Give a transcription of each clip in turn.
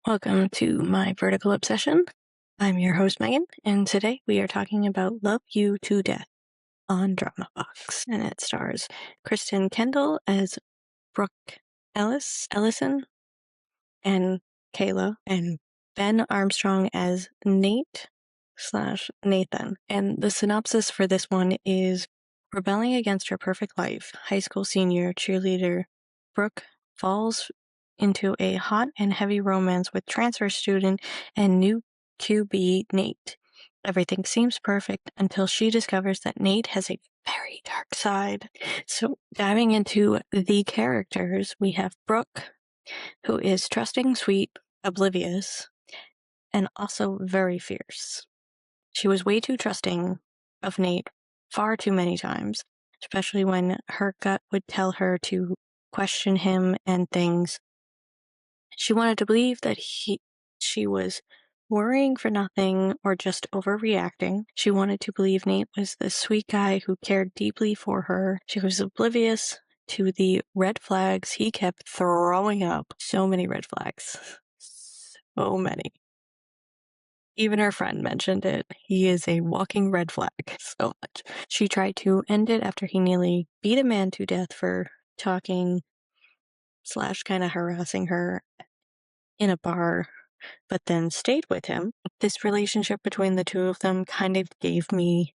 Welcome to my vertical obsession. I'm your host, Megan, and today we are talking about Love You to Death on DramaBox. And it stars Kristen Kendall as Brooke Ellison, and Kayla, and Ben Armstrong as Nate/Nathan. And the synopsis for this one is: rebelling against her perfect life, high school senior cheerleader Brooke falls into a hot and heavy romance with transfer student and new QB Nate. Everything seems perfect until she discovers that Nate has a very dark side. So diving into the characters, we have Brooke, who is trusting, sweet, oblivious, and also very fierce. She was way too trusting of Nate far too many times, especially when her gut would tell her to question him and things. She wanted to believe that she was worrying for nothing or just overreacting. She wanted to believe Nate was the sweet guy who cared deeply for her. She was oblivious to the red flags he kept throwing up. So many red flags. So many. Even her friend mentioned it. He is a walking red flag. So much. She tried to end it after he nearly beat a man to death for talking / kind of harassing her in a bar, but then stayed with him. This relationship between the two of them kind of gave me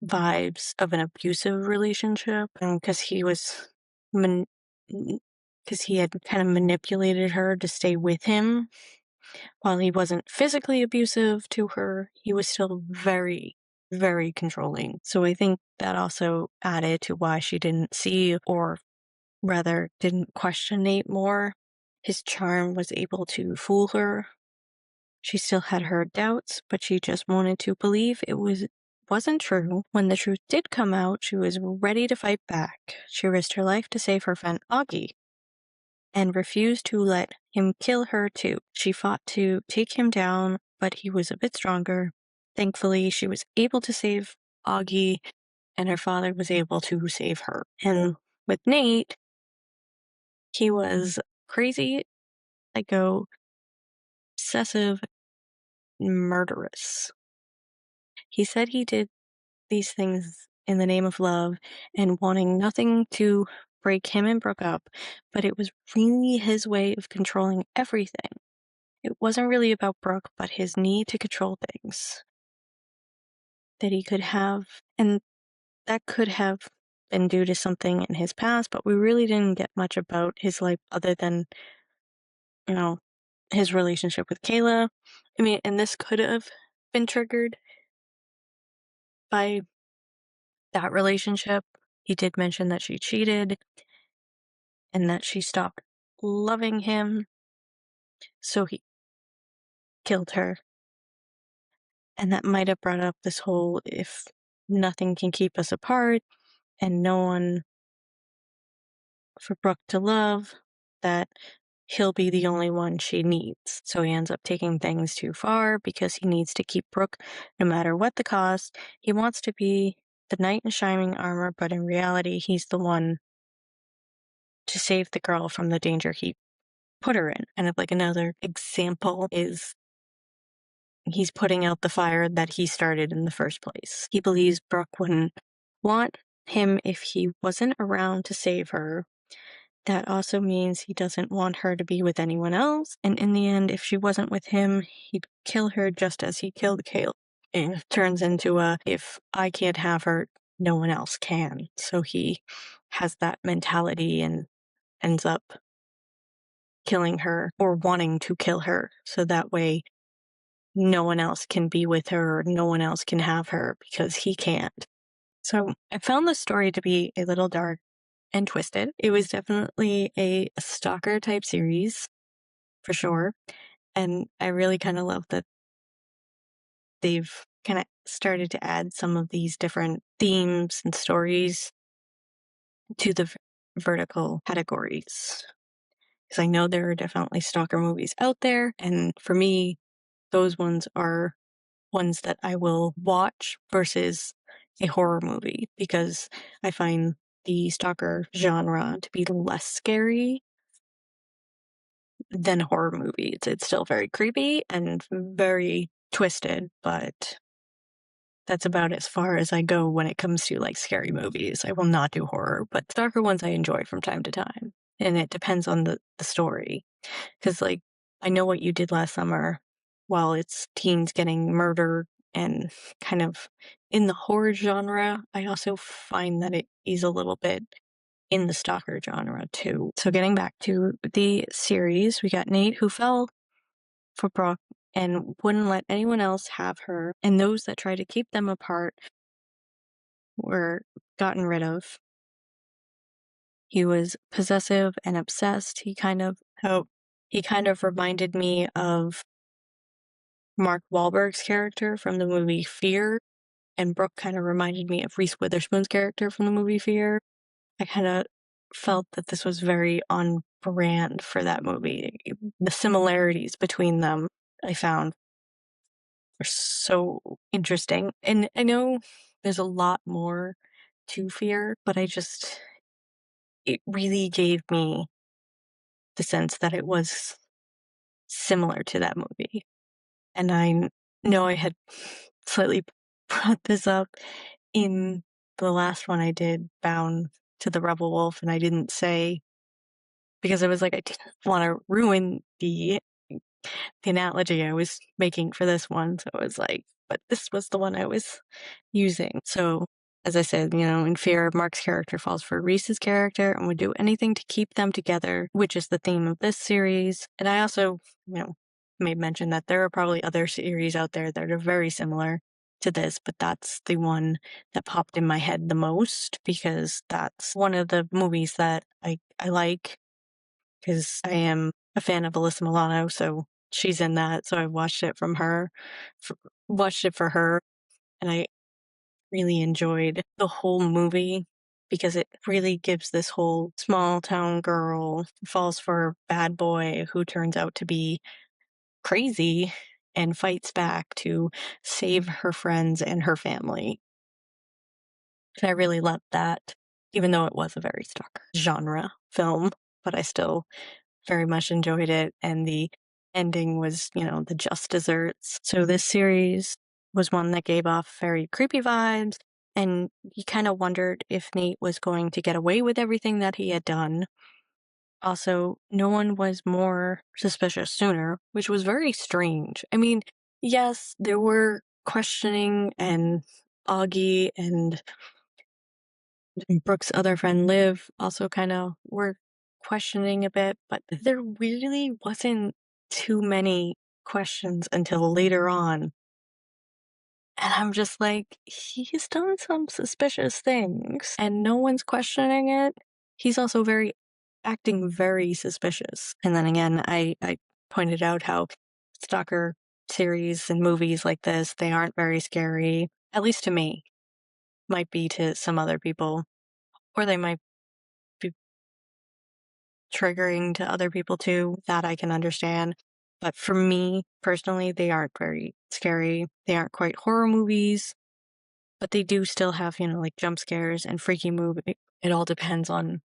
vibes of an abusive relationship, because he had kind of manipulated her to stay with him. While he wasn't physically abusive to her, he was still very, very controlling. So I think that also added to why she didn't see, or rather didn't question Nate more. His charm was able to fool her. She still had her doubts, but she just wanted to believe it wasn't true. When the truth did come out, she was ready to fight back. She risked her life to save her friend Augie and refused to let him kill her too. She fought to take him down, but he was a bit stronger. Thankfully, she was able to save Augie, and her father was able to save her. And with Nate, he was crazy, psycho, obsessive, murderous. He said he did these things in the name of love and wanting nothing to break him and Brooke up, but it was really his way of controlling everything. It wasn't really about Brooke, but his need to control things that he could have, and that could have been due to something in his past, but we really didn't get much about his life other than, his relationship with Kayla. I mean, and this could have been triggered by that relationship. He did mention that she cheated and that she stopped loving him, so he killed her. And that might have brought up this whole, if nothing can keep us apart and no one for Brooke to love, that he'll be the only one she needs. So he ends up taking things too far because he needs to keep Brooke no matter what the cost. He wants to be the knight in shining armor, but in reality, he's the one to save the girl from the danger he put her in. And another example is he's putting out the fire that he started in the first place. He believes Brooke wouldn't want him if he wasn't around to save her. That also means he doesn't want her to be with anyone else. And in the end, if she wasn't with him, he'd kill her just as he killed Kayla. It turns into if I can't have her, no one else can. So he has that mentality and ends up killing her or wanting to kill her. So that way no one else can be with her or no one else can have her because he can't. So I found the story to be a little dark and twisted. It was definitely a stalker type series, for sure. And I really kind of love that they've kind of started to add some of these different themes and stories to the vertical categories. Because I know there are definitely stalker movies out there. And for me, those ones are ones that I will watch versus a horror movie, because I find the stalker genre to be less scary than horror movies. It's still very creepy and very twisted, but that's about as far as I go when it comes to like scary movies. I will not do horror, but darker ones I enjoy from time to time. And it depends on the story. Because, like, I Know What You Did Last Summer, while it's teens getting murdered and kind of in the horror genre, I also find that it is a little bit in the stalker genre too. So getting back to the series, we got Nate who fell for Brooke and wouldn't let anyone else have her, and those that tried to keep them apart were gotten rid of. He was possessive and obsessed. He kind of reminded me of Mark Wahlberg's character from the movie Fear, and Brooke kind of reminded me of Reese Witherspoon's character from the movie Fear. I kind of felt that this was very on brand for that movie. The similarities between them I found were so interesting. And I know there's a lot more to Fear, but it really gave me the sense that it was similar to that movie. And I know I had slightly brought this up in the last one I did, Bound to the Rebel Wolf, and I didn't say, because I was like, I didn't want to ruin the analogy I was making for this one. So I was like, but this was the one I was using. So as I said, in Fear, Mark's character falls for Reese's character and would do anything to keep them together, which is the theme of this series. And I also, may mention that there are probably other series out there that are very similar to this, but that's the one that popped in my head the most because that's one of the movies that I like, because I am a fan of Alyssa Milano, so she's in that. So I watched it watched it for her, and I really enjoyed the whole movie because it really gives this whole small town girl falls for a bad boy who turns out to be crazy and fights back to save her friends and her family. And I really loved that, even though it was a very stalker genre film, but I still very much enjoyed it. And the ending was, the just desserts. So this series was one that gave off very creepy vibes. And you kind of wondered if Nate was going to get away with everything that he had done. Also, no one was more suspicious sooner, which was very strange. I mean, yes, there were questioning, and Augie and Brooke's other friend Liv also kind of were questioning a bit, but there really wasn't too many questions until later on. And I'm just like, he's done some suspicious things and no one's questioning it. He's also acting very suspicious. And then again, I pointed out how stalker series and movies like this, they aren't very scary, at least to me. Might be to some other people, or they might be triggering to other people too. That I can understand. But for me personally, they aren't very scary. They aren't quite horror movies, but they do still have, like jump scares and freaky movie. It all depends on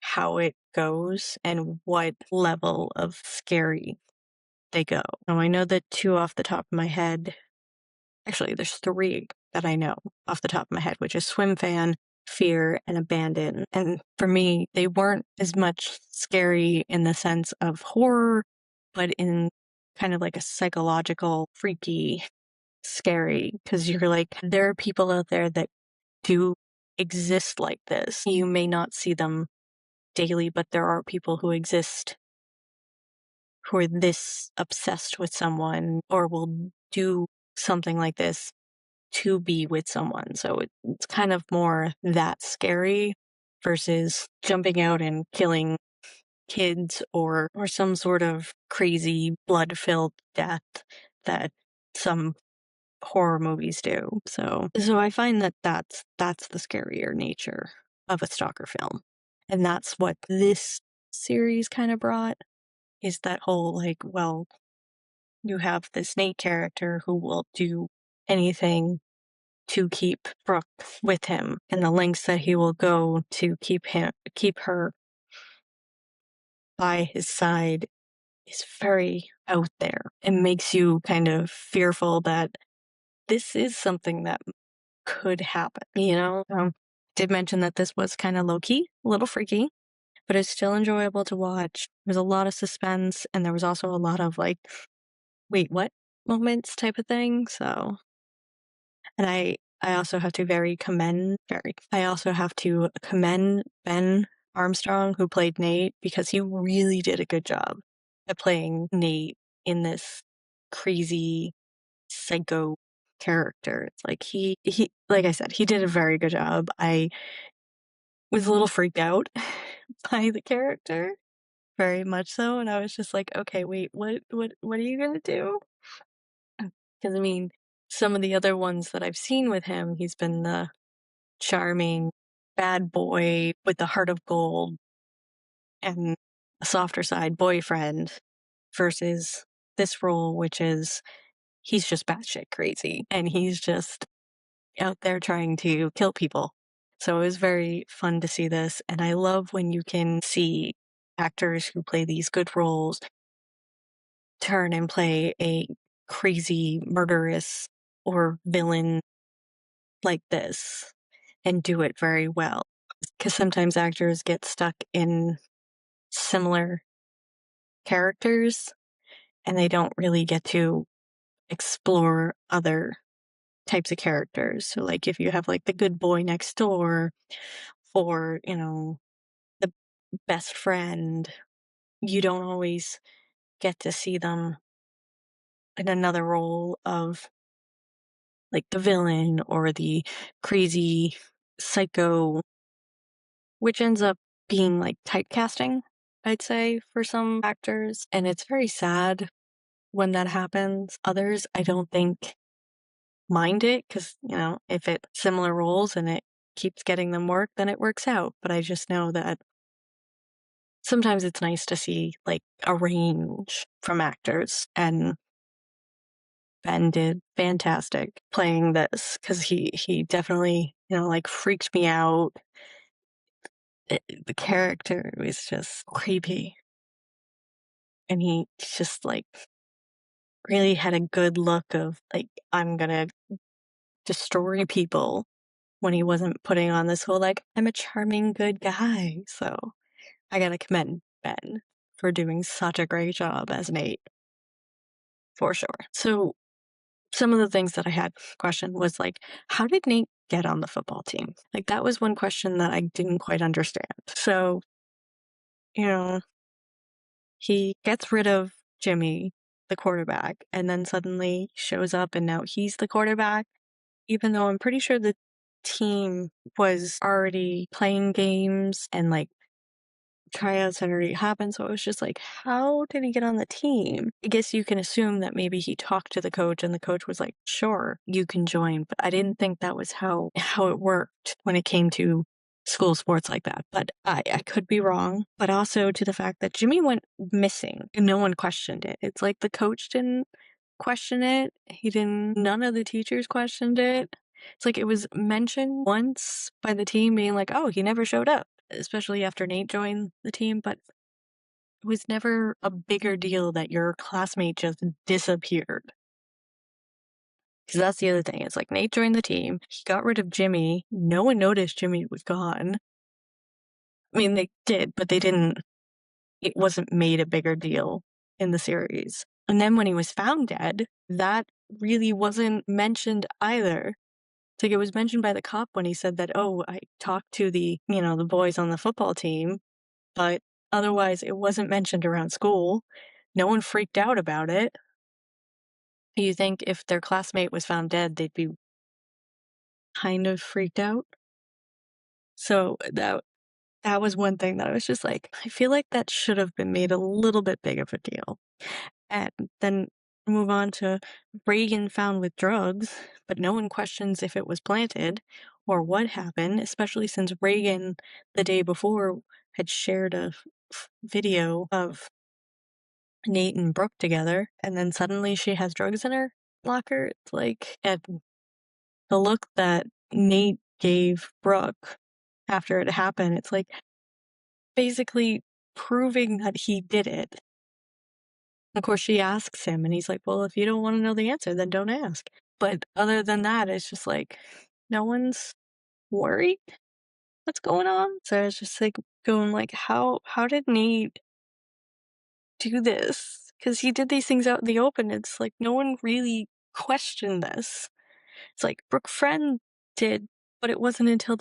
how it goes and what level of scary they go. Now, I know the two off the top of my head. Actually, there's three that I know off the top of my head, which is Swim Fan, Fear, and Abandon. And for me, they weren't as much scary in the sense of horror, but in kind of like a psychological, freaky, scary, because you're like, there are people out there that do exist like this. You may not see them daily, but there are people who exist who are this obsessed with someone or will do something like this to be with someone. So it's kind of more that scary versus jumping out and killing kids or some sort of crazy blood-filled death that some horror movies do. So I find that that's the scarier nature of a stalker film. And that's what this series kind of brought, is that whole like, well, you have this Nate character who will do anything to keep Brooke with him, and the lengths that he will go to keep her by his side is very out there and makes you kind of fearful that this is something that could happen, you know? Did mention that this was kind of low key, a little freaky, but it's still enjoyable to watch. There's a lot of suspense, and there was also a lot of like, wait, what moments type of thing. So, and I also have to I also have to commend Ben Armstrong, who played Nate, because he really did a good job at playing Nate in this crazy psycho character. It's like he like I said, he did a very good job. I was a little freaked out by the character, very much so, and I was just like, okay, wait, what are you gonna do? Because I mean, some of the other ones that I've seen with him, he's been the charming bad boy with the heart of gold and a softer side boyfriend versus this role, which is he's just batshit crazy and he's just out there trying to kill people. So it was very fun to see this. And I love when you can see actors who play these good roles turn and play a crazy, murderous, or villain like this and do it very well. Because sometimes actors get stuck in similar characters and they don't really get to explore other types of characters. So, like, if you have like the good boy next door or, the best friend, you don't always get to see them in another role of like the villain or the crazy psycho, which ends up being like typecasting, I'd say, for some actors. And it's very sad when that happens. Others, I don't think, mind it because, if it's similar roles and it keeps getting them work, then it works out. But I just know that sometimes it's nice to see like a range from actors. And Ben did fantastic playing this because he definitely, like freaked me out. The character was just creepy. And he just like really had a good look of like, I'm gonna destroy people when he wasn't putting on this whole like, I'm a charming good guy. So I gotta commend Ben for doing such a great job as Nate, for sure. So some of the things that I had questioned was like, how did Nate get on the football team? Like that was one question that I didn't quite understand. So, you know, he gets rid of Jimmy, the quarterback, and then suddenly shows up and now he's the quarterback, even though I'm pretty sure the team was already playing games and like tryouts had already happened. So it was just like, how did he get on the team? I guess you can assume that maybe he talked to the coach and the coach was like, sure, you can join. But I didn't think that was how it worked when it came to school sports like that. But I could be wrong. But also to the fact that Jimmy went missing and no one questioned it. It's like the coach didn't question it. None of the teachers questioned it. It's like it was mentioned once by the team being like, oh, he never showed up, especially after Nate joined the team, but it was never a bigger deal that your classmate just disappeared. Because that's the other thing. It's like Nate joined the team, he got rid of Jimmy, no one noticed Jimmy was gone. I mean, they did, but it wasn't made a bigger deal in the series. And then when he was found dead, that really wasn't mentioned either. It's like it was mentioned by the cop when he said that, oh, I talked to the boys on the football team, but otherwise it wasn't mentioned around school. No one freaked out about it. You think if their classmate was found dead, they'd be kind of freaked out? So that was one thing that I was just like, I feel like that should have been made a little bit big of a deal. And then move on to Reagan found with drugs, but no one questions if it was planted or what happened, especially since Reagan the day before had shared a video of Nate and Brooke together, and then suddenly she has drugs in her locker. It's like, and the look that Nate gave Brooke after it happened, it's like basically proving that he did it. Of course, she asks him, and he's like, "Well, if you don't wanna know the answer, then don't ask." But other than that, it's just like, no one's worried what's going on. So it's just like going like, how did Nate do this? Because he did these things out in the open. It's like no one really questioned this. It's like Brooke Friend did, but it wasn't until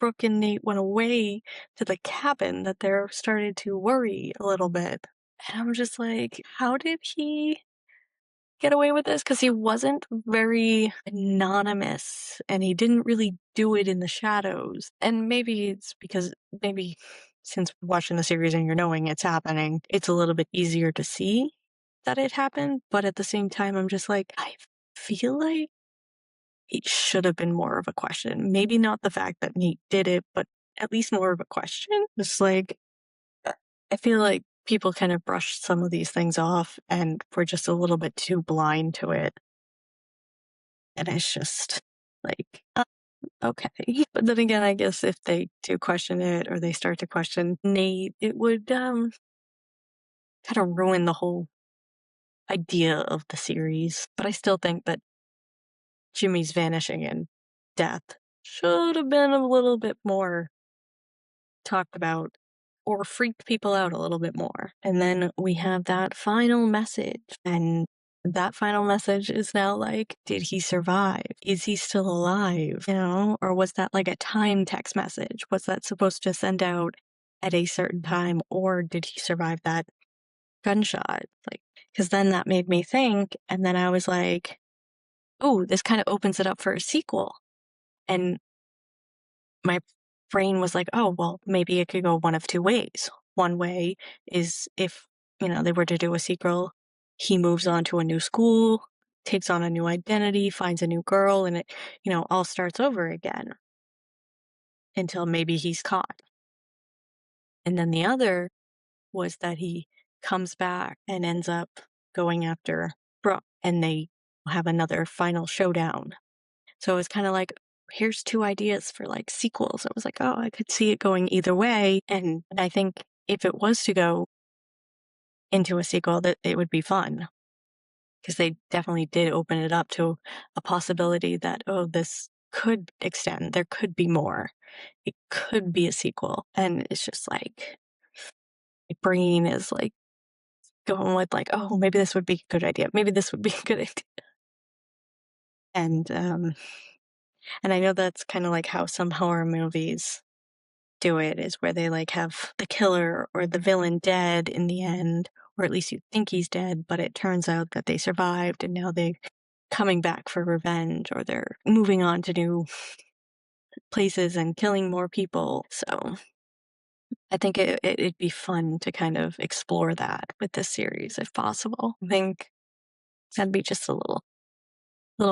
Brooke and Nate went away to the cabin that they started to worry a little bit. And I'm just like, how did he get away with this? Because he wasn't very anonymous and he didn't really do it in the shadows. And maybe it's because maybe since watching the series and you're knowing it's happening, it's a little bit easier to see that it happened. But at the same time, I'm just like, I feel like it should have been more of a question. Maybe not the fact that Nate did it, but at least more of a question. It's like, I feel like people kind of brushed some of these things off and were just a little bit too blind to it. And it's just like, okay. But then again, I guess if they do question it or they start to question Nate, it would kind of ruin the whole idea of the series. But I still think that Jimmy's vanishing and death should have been a little bit more talked about or freaked people out a little bit more. And then we have that final message. And that final message is now like, did he survive? Is he still alive? You know, or was that like a time text message? Was that supposed to send out at a certain time? Or did he survive that gunshot? Like, because then that made me think. And then I was like, oh, this kind of opens it up for a sequel. And my brain was like, oh, well, maybe it could go one of two ways. One way is if, they were to do a sequel, he moves on to a new school, takes on a new identity, finds a new girl, and it, all starts over again until maybe he's caught. And then the other was that he comes back and ends up going after Brooke and they have another final showdown. So it was kind of like, here's two ideas for like sequels. It was like, oh, I could see it going either way. And I think if it was to go into a sequel, that it would be fun because they definitely did open it up to a possibility that, oh, this could extend. There could be more. It could be a sequel. And it's just like, my brain is like going with like, oh, maybe this would be a good idea. Maybe this would be a good idea. And I know that's kind of like how some horror movies do it, is where they like have the killer or the villain dead in the end, or at least you think he's dead, but it turns out that they survived and now they're coming back for revenge or they're moving on to new places and killing more people. So I think it'd be fun to kind of explore that with this series if possible. I think that'd be just a little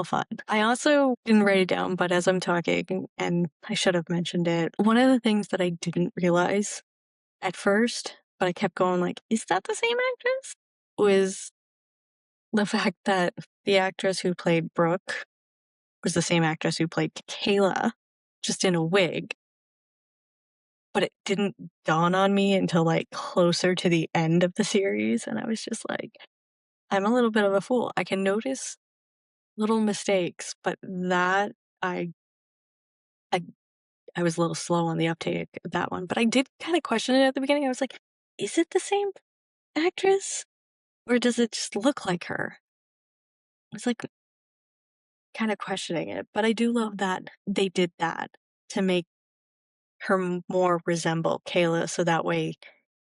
fun. I also didn't write it down, but as I'm talking, and I should have mentioned it, one of the things that I didn't realize at first, but I kept going like, is that the same actress? Was the fact that the actress who played Brooke was the same actress who played Kayla, just in a wig. But it didn't dawn on me until like closer to the end of the series, and I was just like, I'm a little bit of a fool. I can notice little mistakes, but that I I I was a little slow on the uptake of that one. But I did kind of question it at the beginning. I was like, is it the same actress? Or does it just look like her? I was like kind of questioning it. But I do love that they did that to make her more resemble Kayla, so that way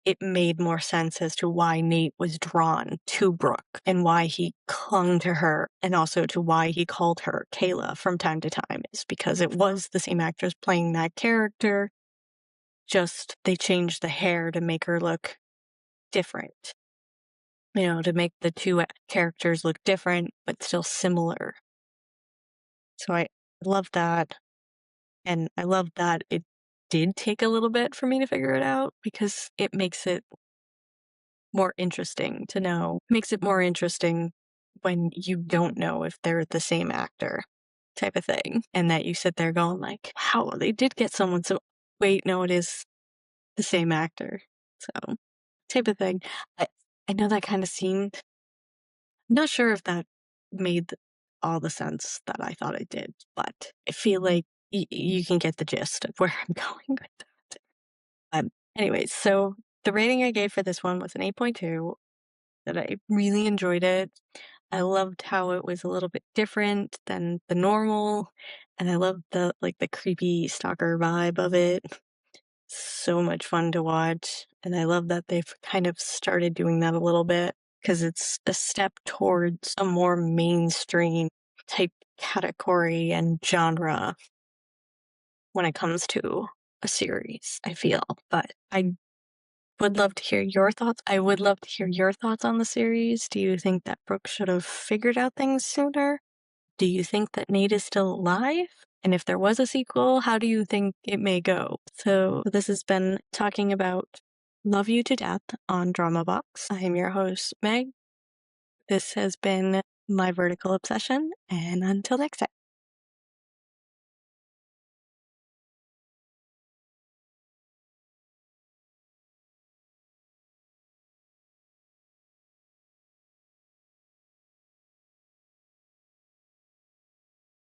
it made more sense as to why Nate was drawn to Brooke and why he clung to her, and also to why he called her Kayla from time to time, is because it was the same actress playing that character, just they changed the hair to make her look different, to make the two characters look different but still similar. So I love that, and I love that it did take a little bit for me to figure it out, because it makes it more interesting to know. Makes it more interesting when you don't know if they're the same actor, type of thing. And that you sit there going like, wow, they did get someone so wait, no, it is the same actor. So type of thing. I I know that kinda seemed not sure if that made all the sense that I thought it did, but I feel like you can get the gist of where I'm going with that. Anyways, so the rating I gave for this one was an 8.2, that I really enjoyed it. I loved how it was a little bit different than the normal, and I loved the creepy stalker vibe of it. So much fun to watch, and I love that they've kind of started doing that a little bit because it's a step towards a more mainstream type category and genre when it comes to a series, I feel. But I would love to hear your thoughts. I would love to hear your thoughts on the series. Do you think that Brooke should have figured out things sooner? Do you think that Nate is still alive? And if there was a sequel, how do you think it may go? So this has been talking about Love You to Death on DramaBox. I am your host, Meg. This has been my vertical obsession, and until next time.